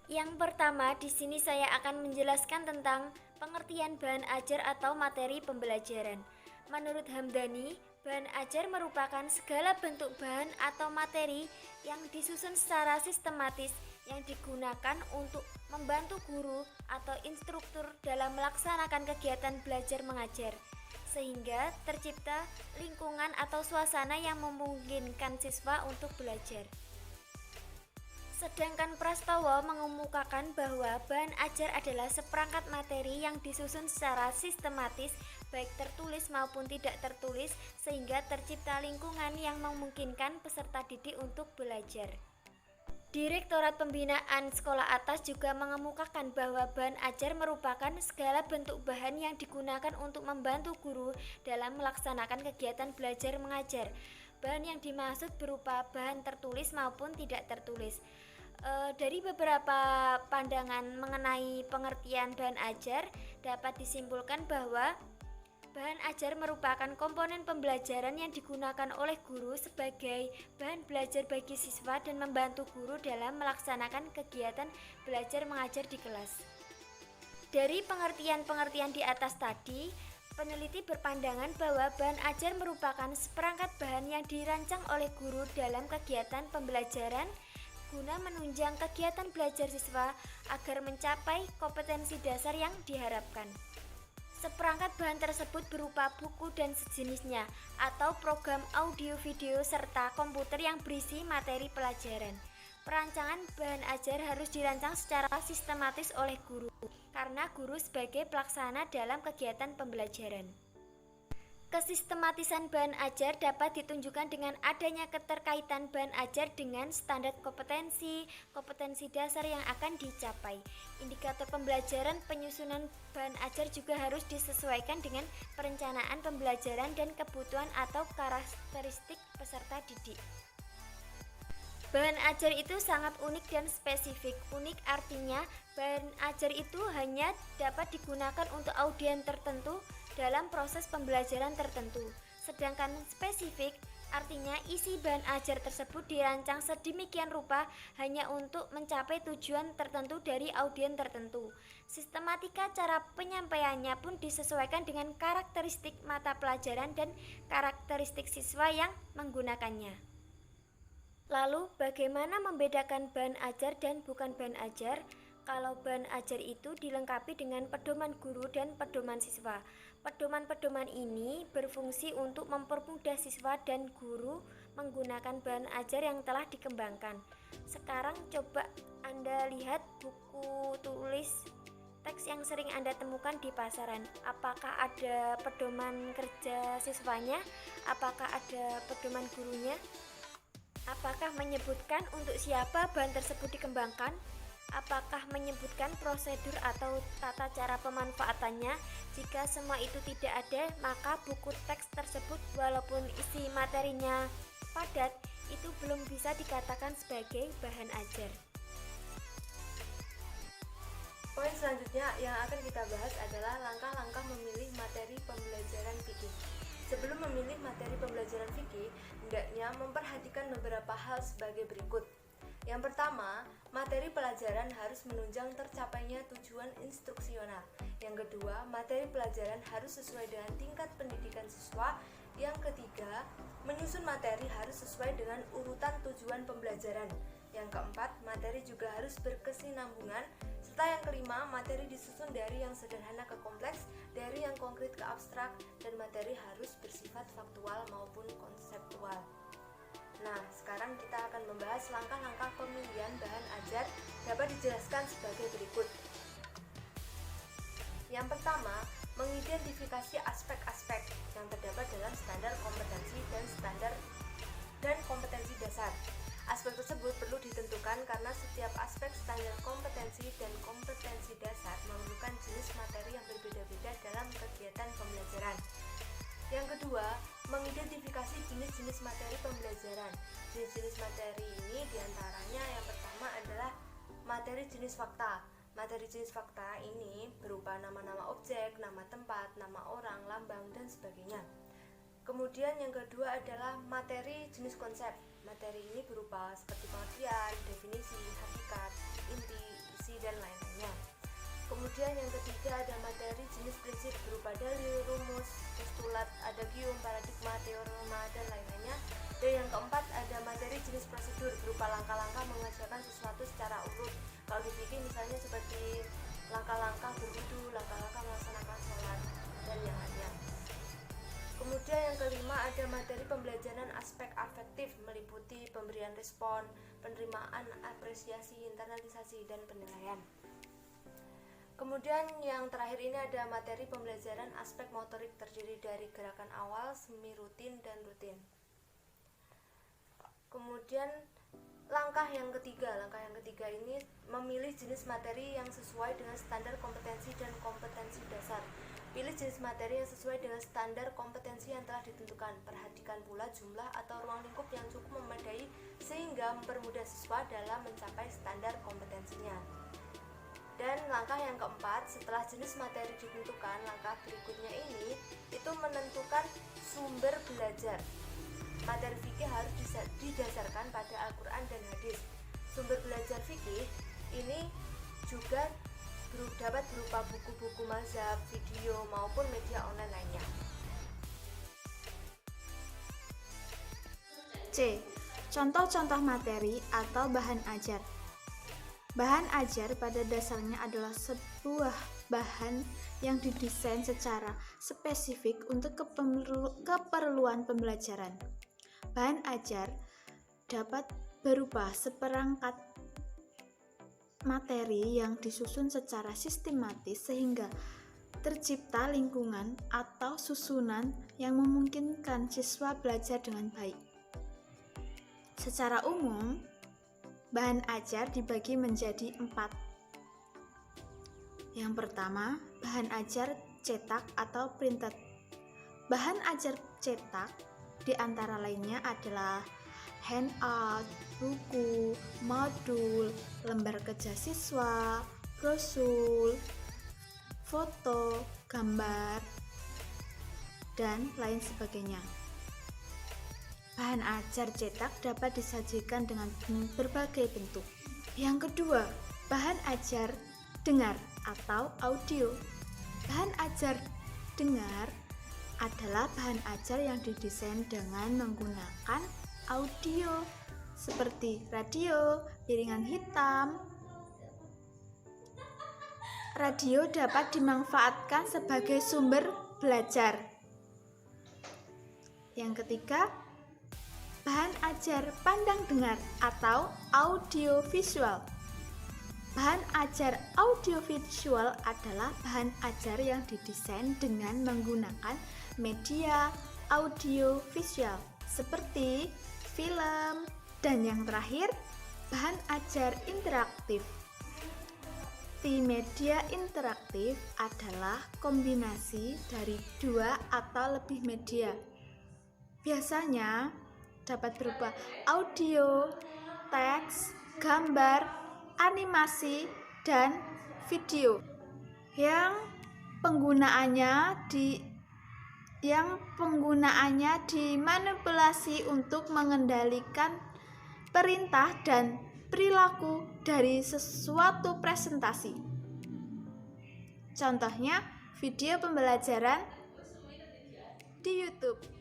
Yang pertama, di sini saya akan menjelaskan tentang pengertian bahan ajar atau materi pembelajaran. Menurut Hamdani, bahan ajar merupakan segala bentuk bahan atau materi yang disusun secara sistematis yang digunakan untuk membantu guru atau instruktur dalam melaksanakan kegiatan belajar mengajar, sehingga tercipta lingkungan atau suasana yang memungkinkan siswa untuk belajar. Sedangkan Prastowo mengemukakan bahwa bahan ajar adalah seperangkat materi yang disusun secara sistematis, baik tertulis maupun tidak tertulis, sehingga tercipta lingkungan yang memungkinkan peserta didik untuk belajar. Direktorat Pembinaan Sekolah Atas juga mengemukakan bahwa bahan ajar merupakan segala bentuk bahan yang digunakan untuk membantu guru dalam melaksanakan kegiatan belajar mengajar. Bahan yang dimaksud berupa bahan tertulis maupun tidak tertulis. Dari beberapa pandangan mengenai pengertian bahan ajar, dapat disimpulkan bahwa bahan ajar merupakan komponen pembelajaran yang digunakan oleh guru sebagai bahan belajar bagi siswa dan membantu guru dalam melaksanakan kegiatan belajar mengajar di kelas. Dari pengertian-pengertian di atas tadi, peneliti berpandangan bahwa bahan ajar merupakan seperangkat bahan yang dirancang oleh guru dalam kegiatan pembelajaran guna menunjang kegiatan belajar siswa agar mencapai kompetensi dasar yang diharapkan. Seperangkat bahan tersebut berupa buku dan sejenisnya, atau program audio video serta komputer yang berisi materi pelajaran. Perancangan bahan ajar harus dirancang secara sistematis oleh guru, karena guru sebagai pelaksana dalam kegiatan pembelajaran. Kesistematisan bahan ajar dapat ditunjukkan dengan adanya keterkaitan bahan ajar dengan standar kompetensi dasar yang akan dicapai. Indikator pembelajaran penyusunan bahan ajar juga harus disesuaikan dengan perencanaan pembelajaran dan kebutuhan atau karakteristik peserta didik. Bahan ajar itu sangat unik dan spesifik. Unik artinya bahan ajar itu hanya dapat digunakan untuk audien tertentu dalam proses pembelajaran tertentu. Sedangkan spesifik artinya isi bahan ajar tersebut dirancang sedemikian rupa hanya untuk mencapai tujuan tertentu dari audien tertentu. Sistematika cara penyampaiannya pun disesuaikan dengan karakteristik mata pelajaran dan karakteristik siswa yang menggunakannya. Lalu, bagaimana membedakan bahan ajar dan bukan bahan ajar? Kalau bahan ajar itu dilengkapi dengan pedoman guru dan pedoman siswa. Pedoman-pedoman ini berfungsi untuk mempermudah siswa dan guru menggunakan bahan ajar yang telah dikembangkan. Sekarang coba Anda lihat buku tulis teks yang sering Anda temukan di pasaran. Apakah ada pedoman kerja siswanya? Apakah ada pedoman gurunya? Apakah menyebutkan untuk siapa bahan tersebut dikembangkan? Apakah menyebutkan prosedur atau tata cara pemanfaatannya? Jika semua itu tidak ada, maka buku teks tersebut walaupun isi materinya padat, itu belum bisa dikatakan sebagai bahan ajar. Poin selanjutnya yang akan kita bahas adalah langkah-langkah memilih materi pembelajaran fikih. Sebelum memilih materi pembelajaran fikih, hendaknya memperhatikan beberapa hal sebagai berikut. Yang pertama, materi pelajaran harus menunjang tercapainya tujuan instruksional. Yang kedua, materi pelajaran harus sesuai dengan tingkat pendidikan siswa. Yang ketiga, menyusun materi harus sesuai dengan urutan tujuan pembelajaran. Yang keempat, materi juga harus berkesinambungan. Serta yang kelima, materi disusun dari yang sederhana ke kompleks, dari yang konkret ke abstrak, dan materi harus bersifat faktual maupun konseptual. Nah, sekarang kita akan membahas langkah-langkah pemilihan bahan ajar dapat dijelaskan sebagai berikut. Yang pertama, mengidentifikasi aspek-aspek yang terdapat dalam standar kompetensi dan kompetensi dasar. Aspek tersebut perlu ditentukan karena setiap aspek standar kompetensi dan kompetensi dasar memerlukan jenis materi yang berbeda-beda dalam kegiatan pembelajaran. Yang kedua, mengidentifikasi jenis-jenis materi pembelajaran. Jenis-jenis materi ini diantaranya yang pertama adalah materi jenis fakta. Materi jenis fakta ini berupa nama-nama objek, nama tempat, nama orang, lambang, dan sebagainya. Kemudian yang kedua adalah materi jenis konsep. Materi ini berupa seperti pengertian, definisi, hakikat, inti, isi, dan lain-lainnya. Kemudian yang ketiga ada materi jenis prinsip berupa dalil, rumus, postulat, adagium, paradigma, teorema, dan lain-lainnya. Dan yang keempat ada materi jenis prosedur berupa langkah-langkah mengerjakan sesuatu secara urut. Kalau di fikih misalnya seperti langkah-langkah berwudu, langkah-langkah melaksanakan sholat, dan yang lainnya. Kemudian yang kelima ada materi pembelajaran aspek afektif meliputi pemberian respon, penerimaan, apresiasi, internalisasi, dan penilaian. Kemudian yang terakhir ini ada materi pembelajaran aspek motorik terdiri dari gerakan awal, semi rutin, dan rutin. Kemudian langkah yang ketiga ini memilih jenis materi yang sesuai dengan standar kompetensi dan kompetensi dasar. Pilih jenis materi yang sesuai dengan standar kompetensi yang telah ditentukan. Perhatikan pula jumlah atau ruang lingkup yang cukup memadai sehingga mempermudah siswa dalam mencapai standar kompetensinya. Dan langkah yang keempat, setelah jenis materi ditentukan, langkah berikutnya ini itu menentukan sumber belajar. Materi fikih harus didasarkan pada Al-Quran dan hadis. Sumber belajar fikih ini juga dapat berupa buku-buku mazhab, video, maupun media online lainnya. C. Contoh-contoh materi atau bahan ajar. Bahan ajar pada dasarnya adalah sebuah bahan yang didesain secara spesifik untuk keperluan pembelajaran. Bahan ajar dapat berupa seperangkat materi yang disusun secara sistematis sehingga tercipta lingkungan atau susunan yang memungkinkan siswa belajar dengan baik. Secara umum, bahan ajar dibagi menjadi 4. Yang pertama, bahan ajar cetak atau printed. Bahan ajar cetak di antara lainnya adalah handout, buku, modul, lembar kerja siswa, brosur, foto, gambar, dan lain sebagainya. Bahan ajar cetak dapat disajikan dengan berbagai bentuk. Yang kedua, bahan ajar dengar atau audio. Bahan ajar dengar adalah bahan ajar yang didesain dengan menggunakan audio seperti radio, piringan hitam. Radio dapat dimanfaatkan sebagai sumber belajar. Yang ketiga, bahan ajar pandang dengar atau audiovisual. Bahan ajar audiovisual adalah bahan ajar yang didesain dengan menggunakan media audiovisual seperti film. Dan yang terakhir, bahan ajar interaktif. Media interaktif adalah kombinasi dari 2 atau lebih media. Biasanya dapat berupa audio, teks, gambar, animasi, dan video yang penggunaannya dimanipulasi untuk mengendalikan perintah dan perilaku dari sesuatu presentasi. Contohnya video pembelajaran di YouTube.